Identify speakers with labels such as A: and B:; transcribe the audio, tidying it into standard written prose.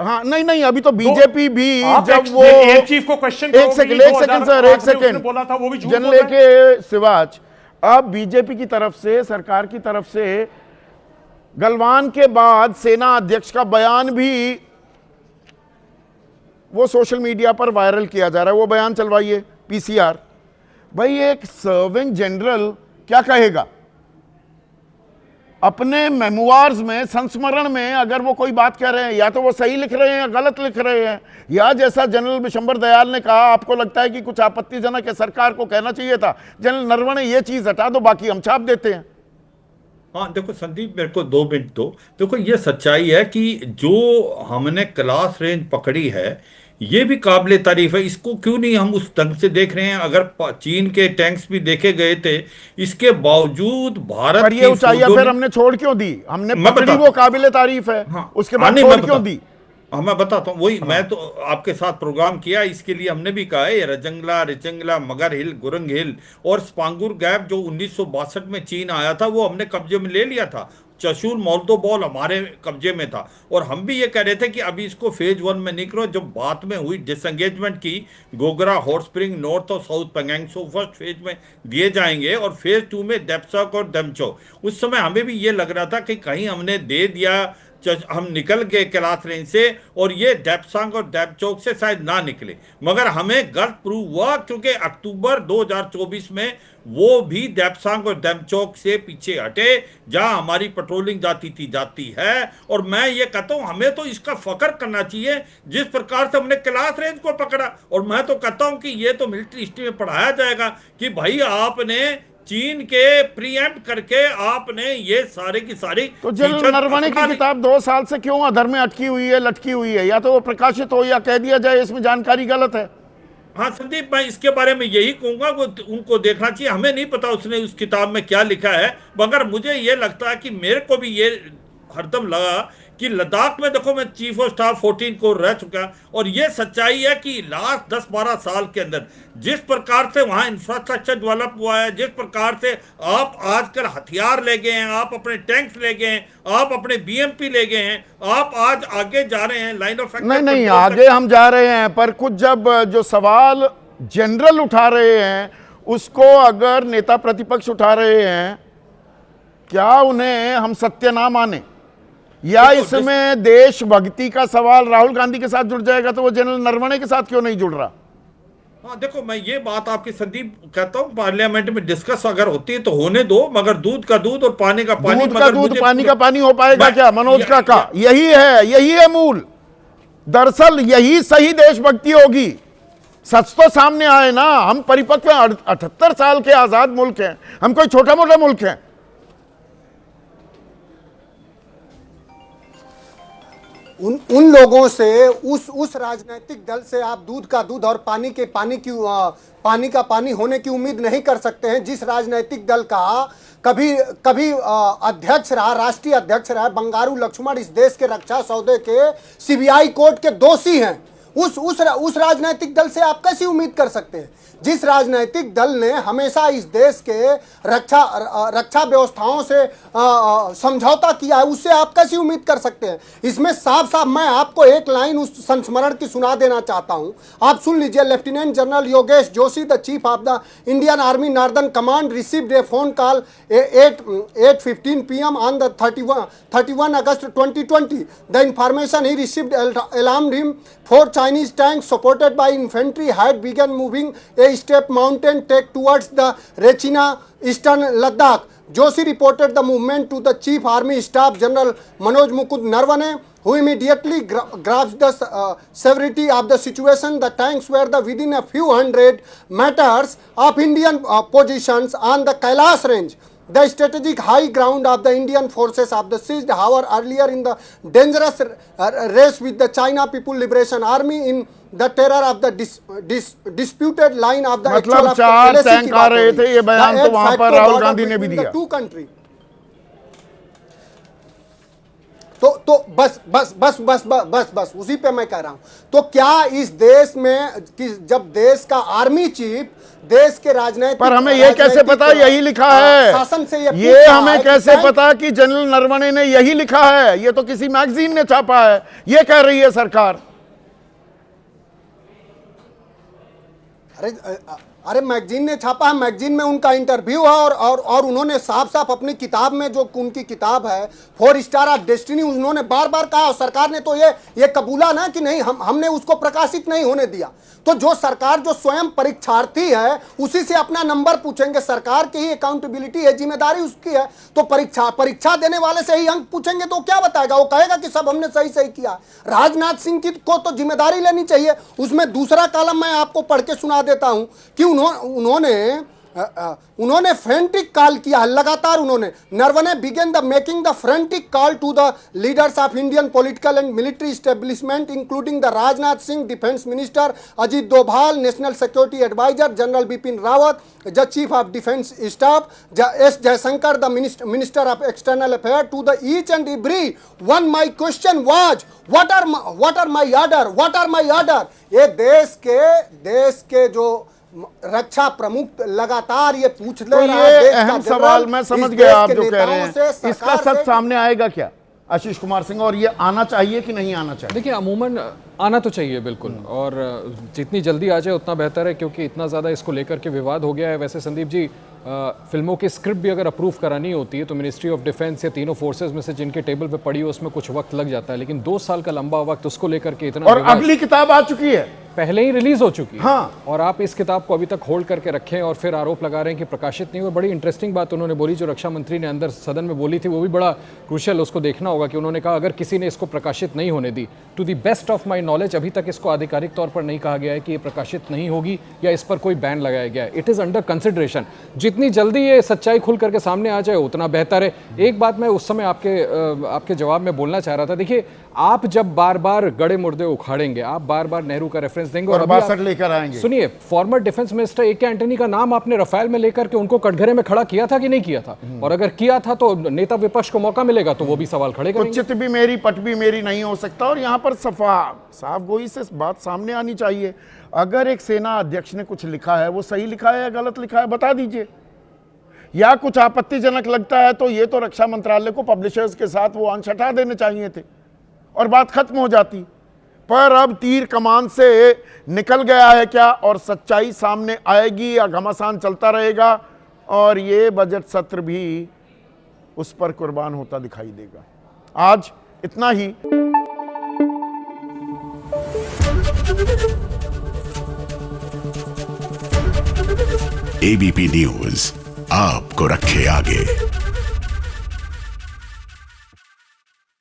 A: हाँ नहीं नहीं, अभी तो बीजेपी भी जब वो
B: एक चीफ को क्वेश्चन
A: एक सेकंड सर, एक सेकंड
B: बोला था वो भी झूठ
A: जन
B: बोल रहा है।
A: लेके सिवाच, अब बीजेपी की तरफ से, सरकार की तरफ से गलवान के बाद सेना अध्यक्ष का बयान भी वो सोशल मीडिया पर वायरल किया जा रहा है। वो बयान चलवाइए, पीसीआर। भाई एक सर्विंग जनरल क्या कहेगा अपने मेमोआर्स में, संस्मरण में? अगर वो कोई बात कह रहे हैं, या तो वो सही लिख रहे हैं या गलत लिख रहे हैं, या जैसा जनरल बिशंबर दयाल ने कहा, आपको लगता है कि कुछ आपत्तिजनक है, सरकार को कहना चाहिए था जनरल नरवणे ये चीज हटा दो, बाकी हम छाप देते हैं।
C: हाँ देखो संदीप, मेरे को 2 मिनट दो। देखो ये सच्चाई है कि जो हमने क्लास रेंज पकड़ी है ये भी काबिले तारीफ है। इसको क्यों नहीं हम उस ढंग से देख रहे हैं? अगर चीन के टैंक्स भी देखे गए थे, इसके बावजूद भारत
A: पर ये
C: की
A: ऊंचाइयां
C: फौजों
A: फिर
C: ने।
A: हमने छोड़ क्यों दी? हमने
C: मैं
A: पकड़ी,
C: बता
A: वो काबिले तारीफ है,
C: हाँ
A: उसके
C: हाँ,
A: बाद
C: नहीं
A: छोड़
C: मैं
A: क्यों
C: बता
A: दी?
C: हाँ मैं बताता हूँ वही।
A: हाँ।
C: मैं तो आपके साथ प्रोग्राम किया, इसके लिए हमने भी कहा है रजंगला, रिचंगला, मगर हिल, गुरंग हिल और स्पांगुर गैप जो 1962 में चीन आया था वो हमने कब्जे में ले लिया था। चशूल मोल्दो बॉल हमारे कब्जे में था। और हम भी ये कह रहे थे कि अभी इसको फेज 1 में नहीं करो। जब बात में हुई डिसंगेजमेंट की, गोगरा, हॉट स्प्रिंग, नॉर्थ और साउथ पेंगेंगसो फर्स्ट फेज में दिए जाएंगे और फेज 2 में डेप्साक और डमचो। उस समय हमें भी ये लग रहा था कि कहीं हमने दे दिया, हम निकल गए कैलाश रेंज से और ये डेप्सांग और डेपचौक से शायद ना निकले। मगर हमें गलत प्रूव हुआ, क्योंकि अक्टूबर 2024 में वो भी डेप्सांग और डेपचौक से पीछे हटे जहां हमारी पेट्रोलिंग जाती है। और मैं ये कहता हूं हमें तो इसका फख्र करना चाहिए जिस प्रकार से हमने कैलाश रेंज को पकड़ा। और मैं तो कहता हूं कि ये तो मिलिट्री हिस्ट्री में पढ़ाया जाएगा कि भाई आपने चीन के प्रीएम्प्ट करके आपने ये सारे की सारी
A: तो जनरल नरवणे की किताब 2 साल से क्यों अधर में अटकी हुई है, लटकी हुई है? या तो वो प्रकाशित हो या कह दिया जाए इसमें जानकारी गलत है।
C: हाँ संदीप, मैं इसके बारे में यही कहूंगा वो उनको देखना चाहिए। हमें नहीं पता उसने उस किताब में क्या लिखा है, मगर मुझे ये लगता है कि मेरे को भी ये हरदम लगा कि लद्दाख में देखो मैं चीफ ऑफ स्टाफ 14 को रह चुका। और ये सच्चाई है कि लास्ट 10-12 साल के अंदर जिस प्रकार से वहां इंफ्रास्ट्रक्चर डेवलप हुआ है, जिस प्रकार से आप आजकल हथियार ले गए हैं, आप अपने टैंक्स ले गए हैं, आप अपने बीएमपी ले गए हैं, आप आज आगे जा रहे हैं लाइन ऑफ एक्शन।
A: नहीं नहीं, आगे हम जा रहे हैं, पर कुछ जब जो सवाल जनरल उठा रहे हैं उसको अगर नेता प्रतिपक्ष उठा रहे हैं, क्या उन्हें हम सत्य ना माने? या इसमें देशभक्ति का सवाल राहुल गांधी के साथ जुड़ जाएगा तो वो जनरल नरवणे के साथ क्यों नहीं जुड़ रहा?
C: हाँ देखो, मैं ये बात आपकी संदीप कहता हूँ, पार्लियामेंट में डिस्कस अगर होती है तो होने दो, मगर दूध का दूध और पानी का पानी।
A: दूध का दूध, पानी का पानी हो पाएगा क्या? मनोज का यही है मूल। दरअसल यही सही देशभक्ति होगी। सच तो सामने आए ना, हम परिपक्व 78 साल के आजाद मुल्क हैं, हम कोई छोटा मोटा मुल्क है?
D: उन लोगों से, उस राजनीतिक दल से आप दूध का दूध और पानी का पानी होने की उम्मीद नहीं कर सकते हैं, जिस राजनीतिक दल का कभी अध्यक्ष रहा, राष्ट्रीय अध्यक्ष रहा। बंगारू लक्ष्मण इस देश के रक्षा सौदे के सीबीआई कोर्ट के दोषी हैं। उस राजनीतिक दल से आप कैसी उम्मीद कर सकते हैं? जिस राजनीतिक दल ने हमेशा इस देश के रक्षा व्यवस्थाओं से समझौता किया है, उससे आप कैसी उम्मीद कर सकते हैं? इसमें साफ साफ मैं आपको एक लाइन उस संस्मरण की सुना देना चाहता हूं, आप सुन लीजिए। Lieutenant general Yogesh Joshi, the chief of the Indian army northern command, received A phone call 8:15 PM on the 31 August 2020. The information he received alarmed him. 4 Chinese tanks supported by infantry had begun moving a steep mountain trek towards the Rechina, eastern Ladakh. Joshi reported the movement to the Chief Army Staff General Manoj Mukund Narvane, who immediately grasped the severity of the situation. The tanks were within a few hundred meters of Indian positions on the Kailash range, the strategic high ground of the Indian forces of the siege. However, earlier in the dangerous race with the China People Liberation Army in the terror of the disputed line of the
A: मतलब 4 tank आ रहे थे, ये बयान तो वहां पर राहुल गांधी ने भी दिया।
D: To country. तो बस उसी पे मैं कह रहा हूं। तो क्या इस देश में जब देश का आर्मी चीफ देश के राजनीतिक,
A: पर हमें ये कैसे पता यही लिखा है?
D: शासन से
A: ये हमें कैसे पता कि जनरल नरवणे ने यही लिखा है? ये तो किसी मैगजीन ने छापा है, ये कह रही है सरकार।
D: अरे मैगजीन ने छापा है, मैगजीन में उनका इंटरव्यू है और उन्होंने साफ साफ अपनी किताब में, जो उनकी किताब है 4 स्टार ऑफ डेस्टिनी, उन्होंने बार बार कहा, और सरकार ने तो ये कबूला ना कि नहीं, हमने उसको प्रकाशित नहीं होने दिया। तो जो सरकार जो स्वयं परीक्षार्थी है उसी से अपना नंबर पूछेंगे, सरकार की ही अकाउंटेबिलिटी है, जिम्मेदारी उसकी है। तो परीक्षा देने वाले से ही अंक पूछेंगे तो क्या बताएगा? वो कहेगा कि सब हमने सही सही किया। राजनाथ सिंह की को तो जिम्मेदारी लेनी चाहिए। उसमें दूसरा कॉलम मैं आपको पढ़ के सुना देता हूं कि उन्होंने फ्रेंटिक कॉल किया है लगातार। उन्होंने Naravane began the making the frantic call to the leaders of Indian political and military establishment including the Rajnath Singh, defence minister Ajit Doval, national security adviser general Bipin Rawat, the chief of defence staff S Jaishankar, the minister of external affair, to the each and every one. My question was what are my order. ये देश के जो रक्षा प्रमुख लगातार ये पूछ ले रहा है।
A: ये अहम सवाल मैं समझ गया आप जो कह रहे हैं, इसका सच सामने आएगा क्या आशीष कुमार सिंह? और ये आना चाहिए कि नहीं आना चाहिए?
B: देखिए, अमूमन आना तो चाहिए बिल्कुल, और जितनी जल्दी आ जाए उतना बेहतर है, क्योंकि इतना ज़्यादा इसको लेकर के विवाद हो गया है। वैसे संदीप जी, फिल्मों की स्क्रिप्ट भी अगर अप्रूव करानी होती है तो मिनिस्ट्री ऑफ डिफेंस या तीनों फोर्सेस में से जिनके टेबल पे पड़ी हो उसमें कुछ वक्त लग जाता है, लेकिन 2 साल का लंबा वक्त उसको लेकर के इतना,
A: और अगली किताब आ चुकी है,
B: पहले ही रिलीज हो चुकी है।
A: हाँ।
B: और आप इस किताब को अभी तक होल्ड करके रखें और फिर आरोप लगा रहे हैं कि प्रकाशित नहीं हुआ। बड़ी इंटरेस्टिंग बात उन्होंने बोली, जो रक्षा मंत्री ने अंदर सदन में बोली थी, वो भी बड़ा क्रूशियल, उसको देखना होगा कि उन्होंने कहा अगर किसी ने इसको प्रकाशित नहीं होने दी, to the best of my knowledge अभी तक इसको आधिकारिक तौर पर नहीं कहा गया है कि ये प्रकाशित नहीं होगी या इस पर कोई बैन लगाया गया है। It is under consideration. जितनी जल्दी ये सच्चाई खुल करके सामने आ जाए उतना बेहतर है। एक बात मैं उस समय आपके जवाब में बोलना चाह रहा था। देखिए, आप जब बार बार गड़े मुर्दे उखाड़ेंगे, आप बार बार नेहरू का रेफरेंस देंगे और
A: 62 लेकर आएंगे।
B: सुनिए, former defence minister A K. Antony का नाम आपने रफाल में लेकर के उनको कटघरे में खड़ा किया था कि नहीं किया था? और अगर किया था तो नेता विपक्ष को मौका मिलेगा तो वो भी सवाल खड़े करेंगे।
A: तो चित भी मेरी पट भी मेरी नहीं हो सकता। और यहाँ पर साफ गोई से बात सामने आनी चाहिए। अगर एक सेना अध्यक्ष ने कुछ लिखा है, वो सही लिखा है या गलत लिखा है, बता दीजिए। या कुछ आपत्तिजनक लगता है तो ये तो रक्षा मंत्रालय को पब्लिशर्स के साथ वो अंश हटा देने चाहिए थे और बात खत्म हो जाती। पर अब तीर कमान से निकल गया है क्या, और सच्चाई सामने आएगी या घमासान चलता रहेगा, और ये बजट सत्र भी उस पर कुर्बान होता दिखाई देगा। आज इतना ही।
E: एबीपी न्यूज आपको रखे आगे।